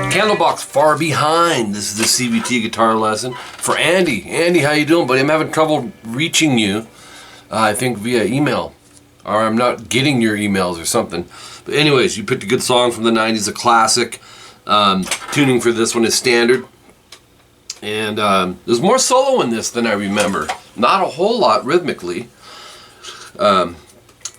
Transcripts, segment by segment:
Candlebox, Far Behind. This is the CVT guitar lesson for Andy. Andy, how you doing, buddy? I'm having trouble reaching you, I think via email. Or I'm not getting your emails or something. But anyways, you picked a good song from the 90s, a classic. Tuning for this one is standard. And there's more solo in this than I remember. Not a whole lot rhythmically. I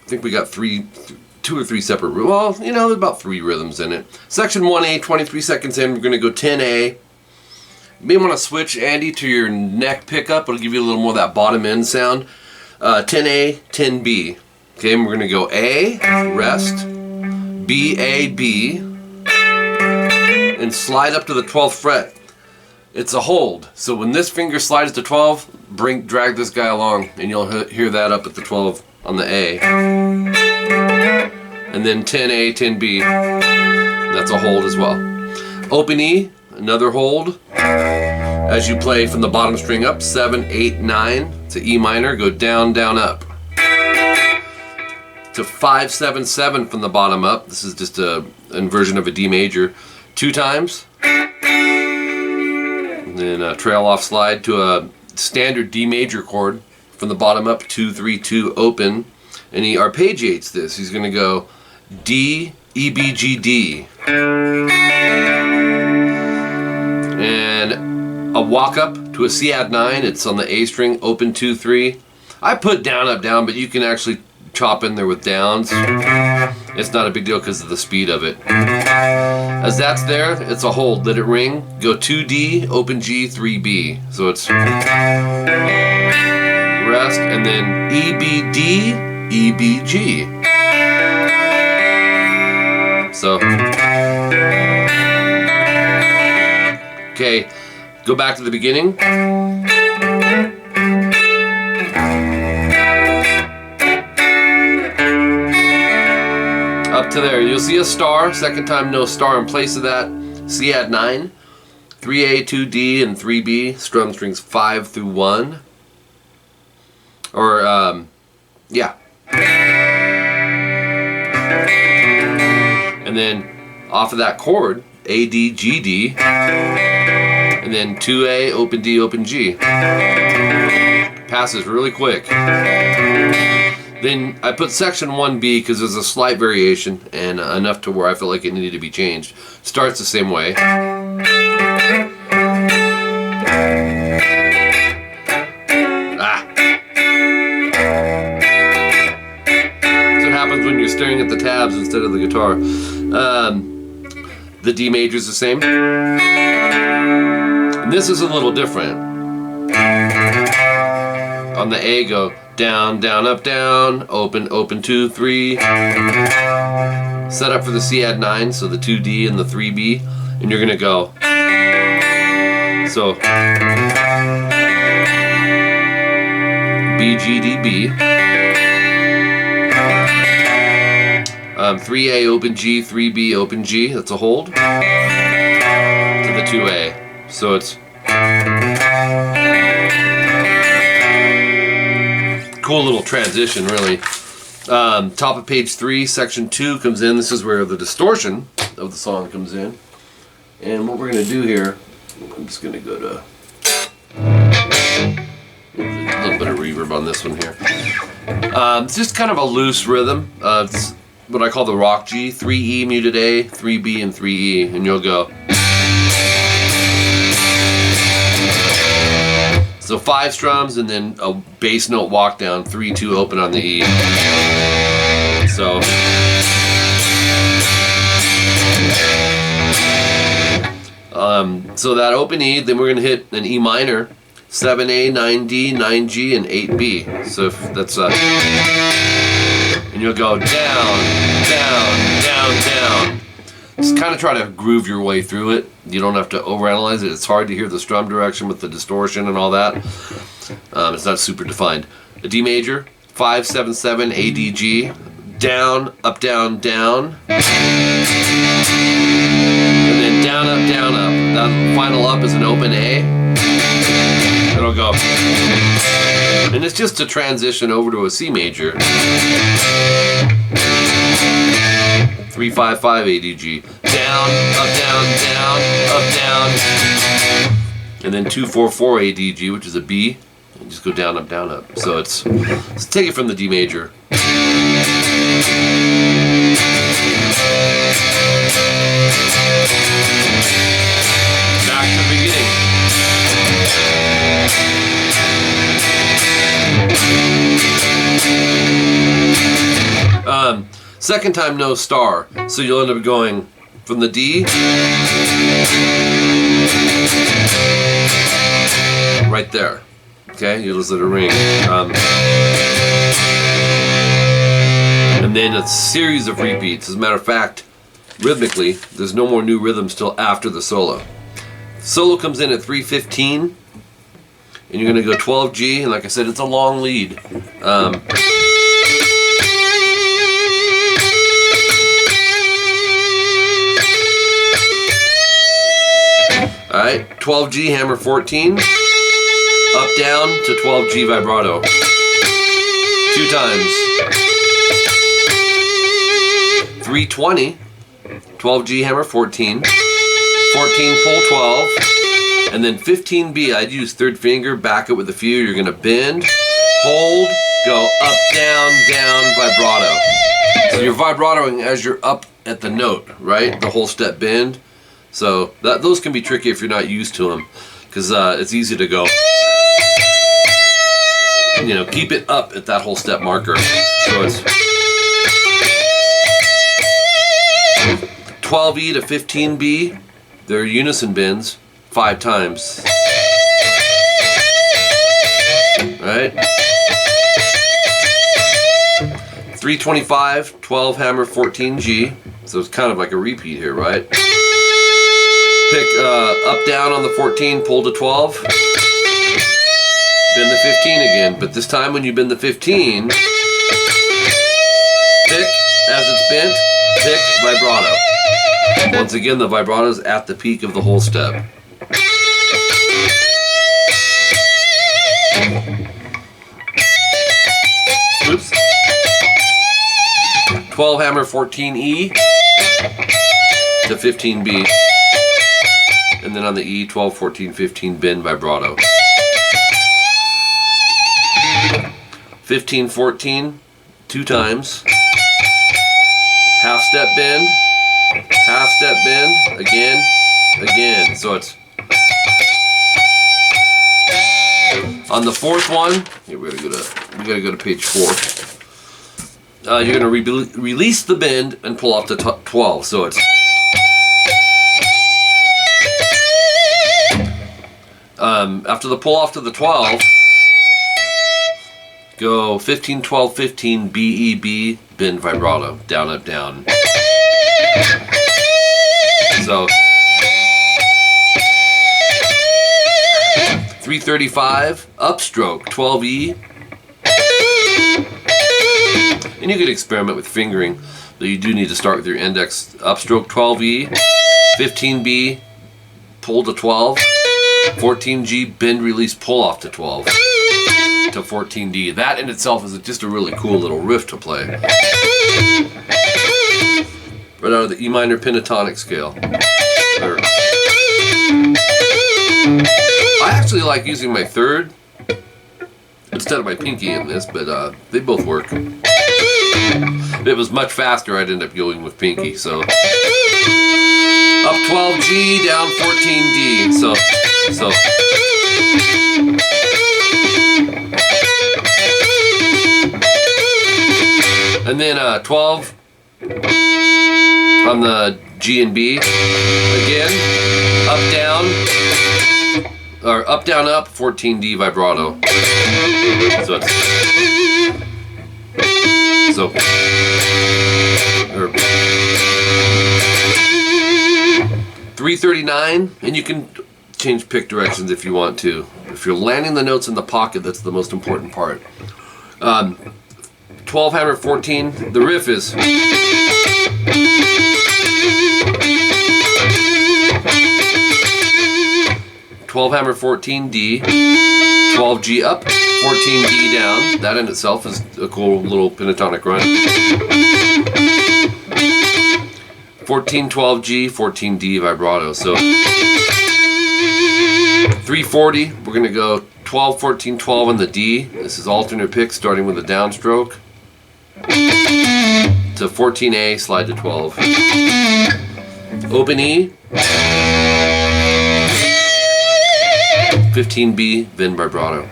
think we got two or three separate, well, you know, there's about 3 rhythms in it. Section 1A, 23 seconds in, we're going to go 10A. You may want to switch, Andy, to your neck pickup. It'll give you a little more of that bottom end sound. 10A, 10B. Okay, and we're going to go A, rest, B, A, B, and slide up to the 12th fret. It's a hold. So when this finger slides to 12, drag this guy along, and you'll hear that up at the 12 on the A. And then 10A, 10B, that's a hold as well. Open E, another hold. As you play from the bottom string up, 7, 8, 9 to E minor, go down, down, up. To 5, 7, 7 from the bottom up. This is just an inversion of a D major. 2 times. And then a trail off slide to a standard D major chord from the bottom up, 2, 3, 2, open. And he arpeggiates this. He's going to go D, E, B, G, D. And a walk up to a C add 9. It's on the A string, open 2, 3. I put down, up, down, but you can actually chop in there with downs. It's not a big deal because of the speed of it. As that's there, it's a hold. Let it ring. Go 2D, open G, 3B. So it's rest, and then E, B, D, E, B, G. So, okay, go back to the beginning. Up to there, you'll see a star. Second time, no star. In place of that, C add 9, 3A, 2D, and 3B. Strum strings 5 through 1. Or, yeah. And then off of that chord, A, D, G, D, and then 2A, open D, open G. Passes really quick. Then I put section 1B because there's a slight variation and enough to where I feel like it needed to be changed. Starts the same way. When you're staring at the tabs instead of the guitar. The D major is the same. And this is a little different. On the A, go down, down, up, down, open, open, 2, 3. Set up for the C add 9, so the 2D and the 3B. And you're going to go. So, B, G, D, B. 3A, open G, 3B, open G. That's a hold. To the 2A. So it's cool little transition, really. Top of page 3, section 2 comes in. This is where the distortion of the song comes in. And what we're going to do here, I'm just going to go to a little bit of reverb on this one here. It's just kind of a loose rhythm. It's what I call the rock G, 3E muted A, 3B, and 3E, and you'll go. So 5 strums and then a bass note walk down, 3, 2, open on the E. So so that open E, then we're gonna hit an E minor, 7A, 9D, 9G, and 8B. So if that's and you'll go down, down, down, down. Just kind of try to groove your way through it. You don't have to overanalyze it. It's hard to hear the strum direction with the distortion and all that. It's not super defined. a D major, 5-7-7 A D G, down, up, down, down, and then down, up, down, up. That final up is an open A. It'll go, and it's just a transition over to a C major. 3-5-5 A D G, down, up, down, down, up, down, and then 2-4-4 A D G, which is a B. And just go down, up, down, up. So let's take it from the D major. Back to the beginning. Second time no star, so you'll end up going from the D right there. Okay, you just let it ring. And then a series of repeats. As a matter of fact, rhythmically, there's no more new rhythms till after the solo. Solo comes in at 3:15, and you're going to go 12 G, and like I said, it's a long lead. Alright, 12 G, hammer 14, up down to 12 G vibrato. 2 times. 320, 12 G, hammer 14, 14 pull 12, and then 15 B. I'd use third finger, back it with a few. You're going to bend, hold, go up, down, down, vibrato. So you're vibratoing as you're up at the note, right? The whole step bend. So those can be tricky if you're not used to them, because it's easy to go, you know, keep it up at that whole step marker. So it's 12E to 15B. They're unison bends 5 times. Right? 325, 12 hammer, 14 G. So it's kind of like a repeat here, right? Pick up down on the 14, pull to 12. Bend the 15 again, but this time when you bend the 15, pick as it's bent, pick vibrato. Once again, the vibrato is at the peak of the whole step. Oops. 12 hammer, 14 E to 15 B. And then on the E, 12, 14, 15, bend vibrato. 15, 14, 2 times. Half step bend, again, again. So it's on the 4th one. Here we gotta go to page 4. You're gonna release the bend and pull off to 12. So it's after the pull off to the 12, go 15, 12, 15, B, E, B, bend vibrato, down, up, down. So 335, upstroke, 12E. And you could experiment with fingering, though you do need to start with your index. Upstroke, 12E, 15B, pull to 12. 14G, bend, release, pull off to 12 to 14D. That in itself is just a really cool little riff to play. Right out of the E minor pentatonic scale. I actually like using my 3rd instead of my pinky in this, but they both work. If it was much faster, I'd end up going with pinky. So up 12G, down 14D. So and then 12 on the G and B again, up down, or up down up, 14D vibrato. So it's 339, and you can change pick directions if you want to. If you're landing the notes in the pocket, that's the most important part. 12 hammer 14. The riff is. 12 hammer 14 D, 12 G up, 14 D down. That in itself is a cool little pentatonic run. 14 12 G, 14 D vibrato. So 340. We're gonna go 12 14 12 on the D. This is alternate pick starting with a downstroke to 14A, slide to 12. Open E. 15B, then vibrato.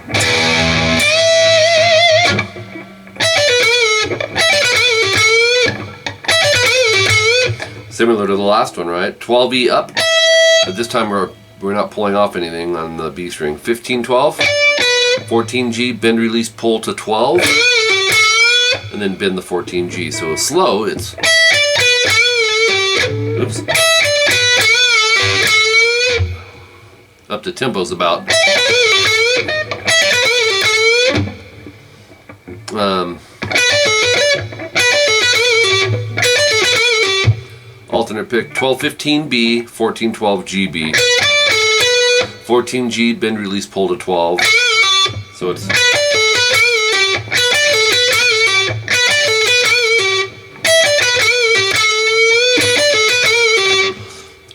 Similar to the last one, right? 12E up, but this time we're not pulling off anything on the B string. 15 12, 14G, bend release pull to 12, and then bend the 14G. So slow, it's. Oops. Up to tempo's about alternate pick 12-15B, 14-12GB, 14G, bend release pull to 12. So it's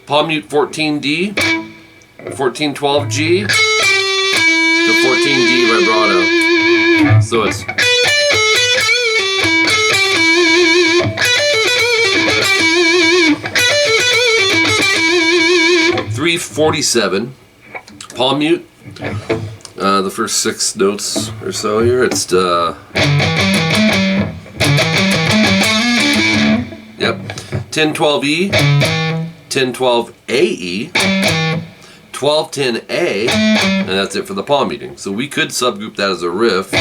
palm mute 14D, 14-12G to 14D vibrato. So it's 347. Palm mute. The first 6 notes or so here. It's yep. 10-12E, 10-12AE. 12-10A, and that's it for the palm muting. So we could subgroup that as a riff.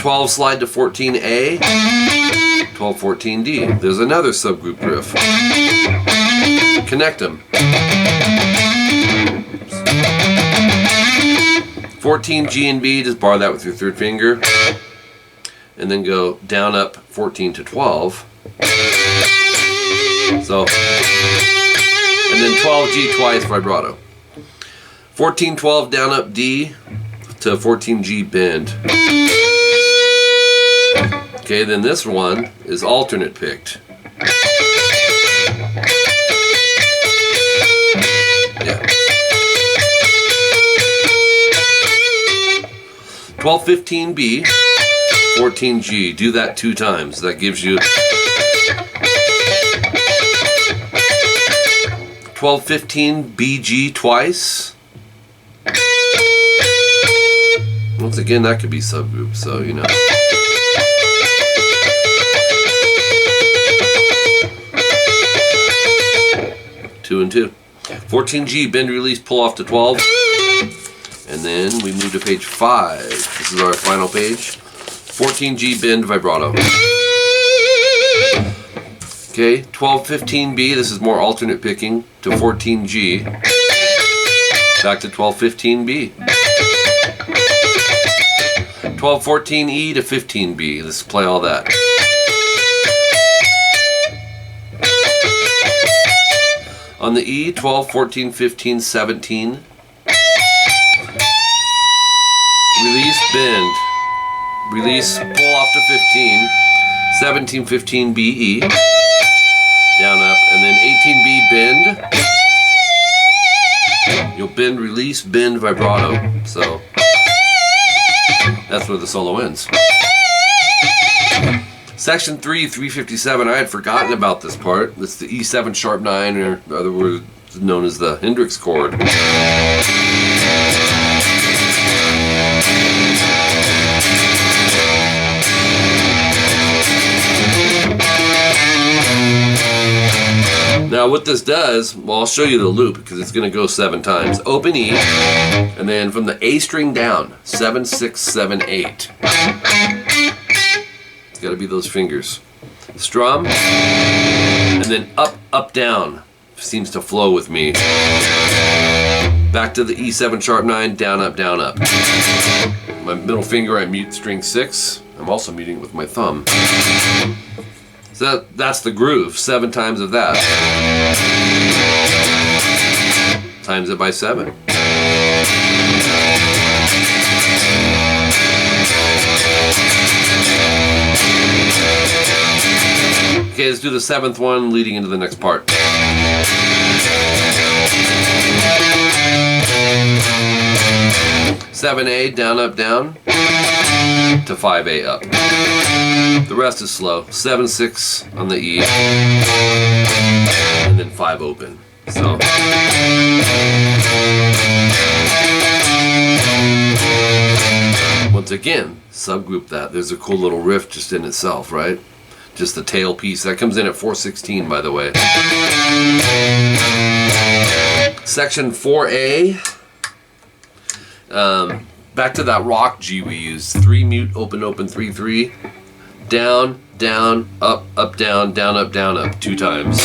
12 slide to 14A, 12-14D. There's another subgroup riff. Connect them. 14 G and B, just bar that with your third finger, and then go down up 14 to 12. So, and then 12G twice vibrato. 14-12 down up D to 14G bend. Okay, then this one is alternate picked. Yeah. 12-15B, 14G. Do that 2 times. That gives you 12-15 BG twice. Once again, that could be subgroup, so you know. Two and 2. 14G bend release pull off to 12. And then we move to page 5. This is our final page. 14G bend vibrato. Okay, 12-15B, this is more alternate picking to 14G. Back to 12-15B. 12-14E to 15B. Let's play all that. On the E, 12, 14, 15, 17. Release, bend. Release, pull off to 15. 17, 15, BE. Down, up, and then 18B, bend. You'll bend, release, bend, vibrato. So, that's where the solo ends. Section 3, 357, I had forgotten about this part. It's the E7 sharp 9, or other words known as the Hendrix chord. Now what this does, well, I'll show you the loop because it's going to go 7 times. Open E, and then from the A string down, 7, 6, 7, 8. It's got to be those fingers. Strum, and then up, up, down. Seems to flow with me. Back to the E7 sharp 9, down, up, down, up. My middle finger, I mute string 6. I'm also muting with my thumb. So that's the groove, 7 times of that. Times it by 7. Okay, let's do the 7th one leading into the next part. $7A, down, up, down, to $5A, up. The rest is slow. 7-6 on the E, and then 5 open. So. Once again, subgroup that. There's a cool little riff just in itself, right? Just the tail piece. That comes in at 416, by the way. Section 4A. Back to that rock G we used. 3 mute, open, open, 3, 3. Down, down, up, up, down, up, 2 times.